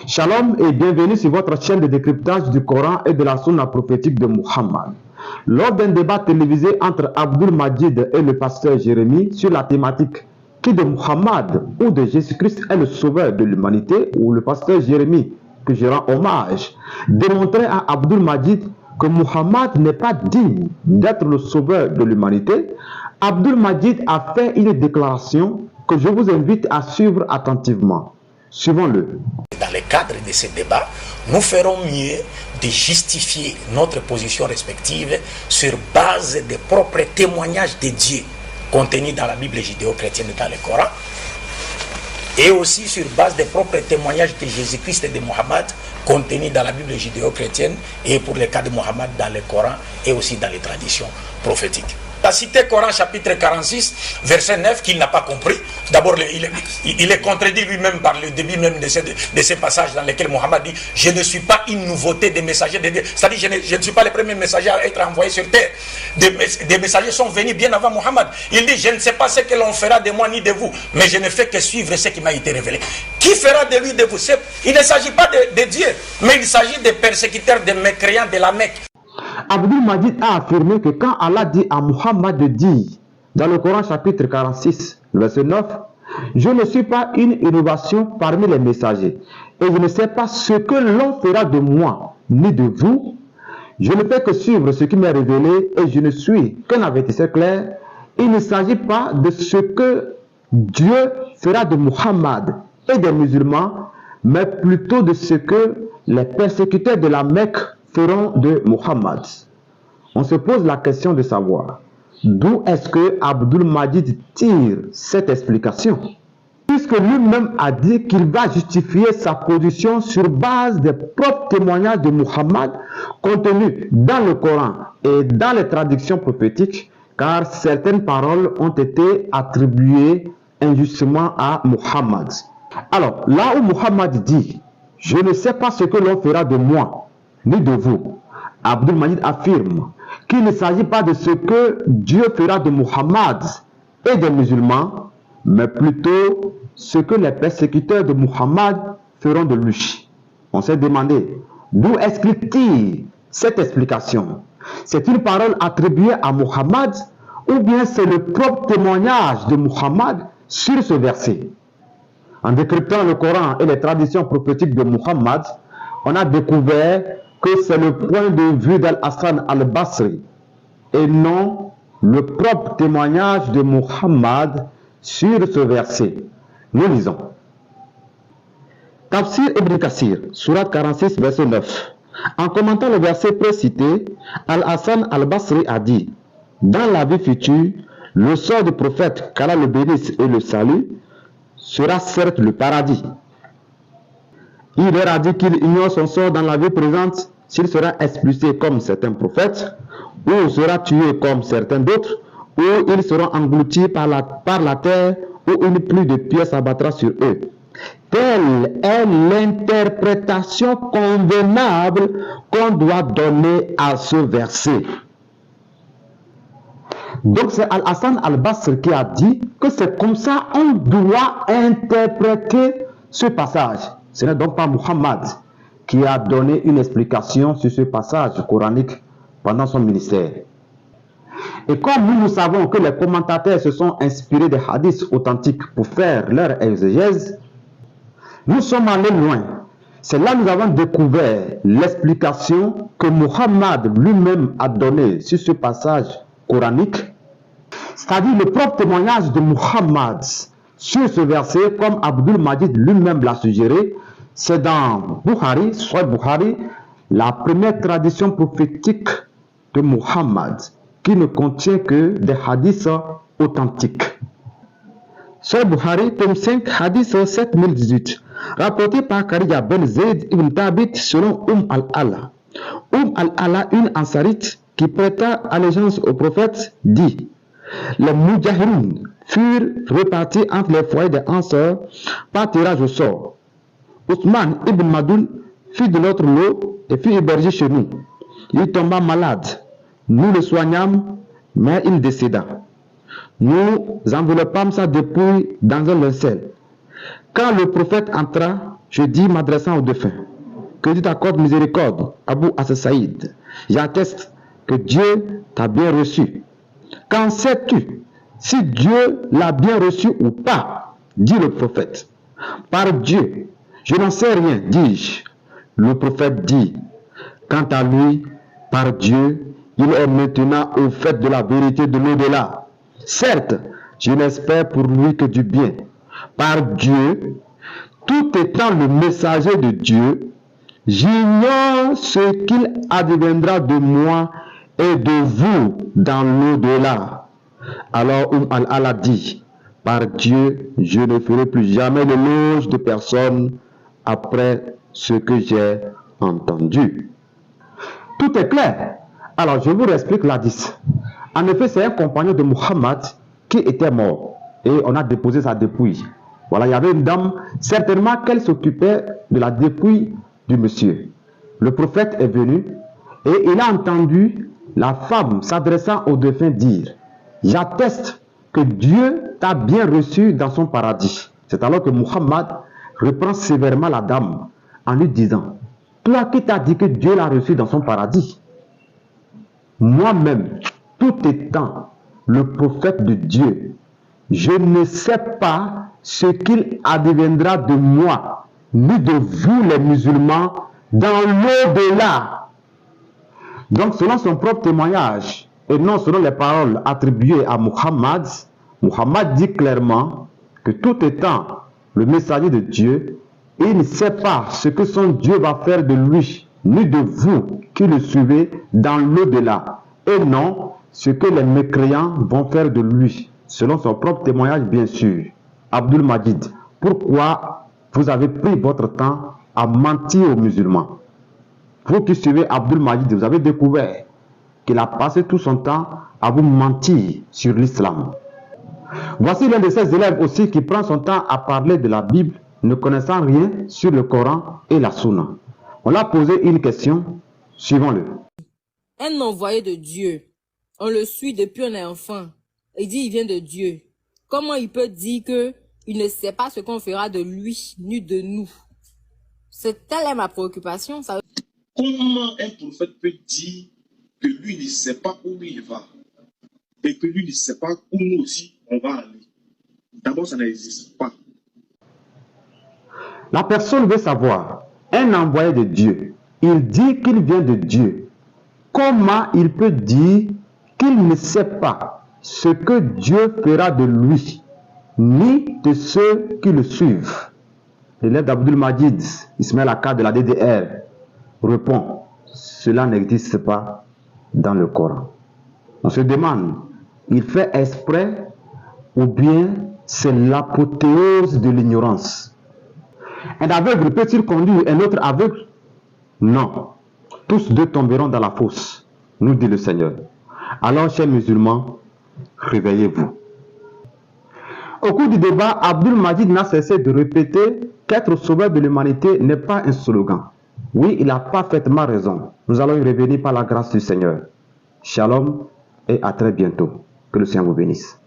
Shalom et bienvenue sur votre chaîne de décryptage du Coran et de la sunna prophétique de Muhammad. Lors d'un débat télévisé entre Abdul Majid et le pasteur Jérémie sur la thématique qui de Muhammad ou de Jésus-Christ est le sauveur de l'humanité, ou le pasteur Jérémie, que je rends hommage, démontrait à Abdul Majid que Muhammad n'est pas digne d'être le sauveur de l'humanité, Abdul Majid a fait une déclaration que je vous invite à suivre attentivement. Suivons-le. Dans le cadre de ce débat, nous ferons mieux de justifier notre position respective sur base des propres témoignages de Dieu contenus dans la Bible judéo-chrétienne et dans le Coran, et aussi sur base des propres témoignages de Jésus-Christ et de Muhammad contenus dans la Bible judéo-chrétienne et pour le cas de Muhammad dans le Coran et aussi dans les traditions prophétiques. La cité Coran chapitre 46 verset 9 qu'il n'a pas compris. D'abord il est contredit lui-même par le début même de ces passages dans lesquels Muhammad dit « Je ne suis pas une nouveauté des messagers de Dieu ». C'est-à-dire je ne suis pas le premier messager à être envoyé sur terre. Des messagers sont venus bien avant Muhammad. Il dit « Je ne sais pas ce que l'on fera de moi ni de vous, mais je ne fais que suivre ce qui m'a été révélé ». Qui fera de lui de vous? Il ne s'agit pas de Dieu, mais il s'agit des persécuteurs, des mécréants de la Mecque. Abdul Majid a affirmé que quand Allah dit à Muhammad de dire, dans le Coran chapitre 46, verset 9, « Je ne suis pas une innovation parmi les messagers, et je ne sais pas ce que l'on fera de moi, ni de vous. Je ne fais que suivre ce qui m'est révélé, et je ne suis qu'un avertisseur clair. Il ne s'agit pas de ce que Dieu fera de Muhammad et des musulmans, mais plutôt de ce que les persécuteurs de la Mecque feront de Muhammad. » On se pose la question de savoir d'où est-ce que Abdul Majid tire cette explication, puisque lui-même a dit qu'il va justifier sa position sur base des propres témoignages de Muhammad contenus dans le Coran et dans les traductions prophétiques, car certaines paroles ont été attribuées injustement à Muhammad. Alors, là où Muhammad dit « Je ne sais pas ce que l'on fera de moi, ni de vous », Abdul Majid affirme qu'il ne s'agit pas de ce que Dieu fera de Muhammad et des musulmans, mais plutôt ce que les persécuteurs de Muhammad feront de lui. On s'est demandé d'où est-ce qu'il tire cette explication. C'est une parole attribuée à Muhammad ou bien c'est le propre témoignage de Muhammad sur ce verset? En décryptant le Coran et les traditions prophétiques de Muhammad, on a découvert que c'est le point de vue d'Al-Hassan al-Basri et non le propre témoignage de Muhammad sur ce verset. Nous lisons. Tafsir Ibn Kathir, Sourate 46, verset 9. En commentant le verset précité, Al-Hassan al-Basri a dit: dans la vie future, le sort du prophète, qu'Allah le bénisse et le salue, sera certes le paradis. Il leur a dit qu'il ignore son sort dans la vie présente, s'il sera expulsé comme certains prophètes, ou sera tué comme certains d'autres, ou ils seront engloutis par la terre, ou une pluie de pierres s'abattra sur eux. Telle est l'interprétation convenable qu'on doit donner à ce verset. Donc c'est Al-Hassan al-Basri qui a dit que c'est comme ça on doit interpréter ce passage. Ce n'est donc pas Muhammad qui a donné une explication sur ce passage coranique pendant son ministère. Et comme nous savons que les commentateurs se sont inspirés des hadiths authentiques pour faire leur exégèse, nous sommes allés loin. C'est là que nous avons découvert l'explication que Muhammad lui-même a donnée sur ce passage coranique, c'est-à-dire le propre témoignage de Muhammad sur ce verset, comme Abdul Majid lui-même l'a suggéré. C'est dans Bukhari, Sahih Bukhari, la première tradition prophétique de Muhammad, qui ne contient que des hadiths authentiques. Sahih Bukhari, tome 5, hadith 7018, rapporté par Khadija ben Zayd ibn Thabit selon al-Ala. Al-Ala, une ansarite qui prêta allégeance au prophète, dit: les Mujahideen furent répartis entre les foyers des Ansar par tirage au sort. Ousmane ibn Madoun fut de notre lot et fut hébergé chez nous. Il tomba malade. Nous le soignâmes, mais il décéda. Nous enveloppâmes sa dépouille dans un linceul. Quand le prophète entra, je dis, m'adressant aux défunts, que Dieu t'accorde miséricorde, Abou As-Saïd. J'atteste que Dieu t'a bien reçu. Qu'en sais-tu si Dieu l'a bien reçu ou pas? Dit le prophète. Par Dieu, je n'en sais rien, dis-je. Le prophète dit, quant à lui, par Dieu, il est maintenant au fait de la vérité de l'au-delà. Certes, je n'espère pour lui que du bien. Par Dieu, tout étant le messager de Dieu, j'ignore ce qu'il adviendra de moi et de vous dans l'au-delà. Alors Allah dit, par Dieu, je ne ferai plus jamais l'éloge de personne après ce que j'ai entendu. Tout est clair. Alors, je vous explique l'hadith. En effet, c'est un compagnon de Muhammad qui était mort. Et on a déposé sa dépouille. Voilà, il y avait une dame, certainement qu'elle s'occupait de la dépouille du monsieur. Le prophète est venu et il a entendu la femme s'adressant au défunt dire, j'atteste que Dieu t'a bien reçu dans son paradis. C'est alors que Muhammad reprend sévèrement la dame en lui disant, toi qui t'as dit que Dieu l'a reçu dans son paradis, moi-même, tout étant le prophète de Dieu, je ne sais pas ce qu'il adviendra de moi, ni de vous les musulmans, dans l'au-delà. Donc, selon son propre témoignage, et non selon les paroles attribuées à Muhammad, Muhammad dit clairement que tout étant le messager de Dieu, il ne sait pas ce que son Dieu va faire de lui, ni de vous qui le suivez dans l'au-delà, et non ce que les mécréants vont faire de lui, selon son propre témoignage bien sûr. Abdul Majid, pourquoi vous avez pris votre temps à mentir aux musulmans? Vous qui suivez Abdul Majid, vous avez découvert qu'il a passé tout son temps à vous mentir sur l'islam. Voici l'un de ses élèves aussi qui prend son temps à parler de la Bible, ne connaissant rien sur le Coran et la Sunna. On l'a posé une question, suivons-le. Un envoyé de Dieu, on le suit depuis un enfant, il dit il vient de Dieu. Comment il peut dire que il ne sait pas ce qu'on fera de lui, ni de nous? C'est telle est ma préoccupation. Ça... Comment un prophète peut dire que lui ne sait pas où il va et que lui ne sait pas où nous aussi on va aller? D'abord, ça n'existe pas. La personne veut savoir, un envoyé de Dieu, il dit qu'il vient de Dieu. Comment il peut dire qu'il ne sait pas ce que Dieu fera de lui, ni de ceux qui le suivent? L'élève d'Abdul Majid, Ismaël Aka de la DDR, répond, cela n'existe pas dans le Coran. On se demande, il fait exprès ou bien c'est l'apothéose de l'ignorance? Un aveugle peut-il conduire un autre aveugle? Non. Tous deux tomberont dans la fosse, nous dit le Seigneur. Alors, chers musulmans, réveillez-vous. Au cours du débat, Abdul Majid n'a cessé de répéter qu'être sauveur de l'humanité n'est pas un slogan. Oui, il a parfaitement raison. Nous allons y revenir par la grâce du Seigneur. Shalom et à très bientôt. Que le Seigneur vous bénisse.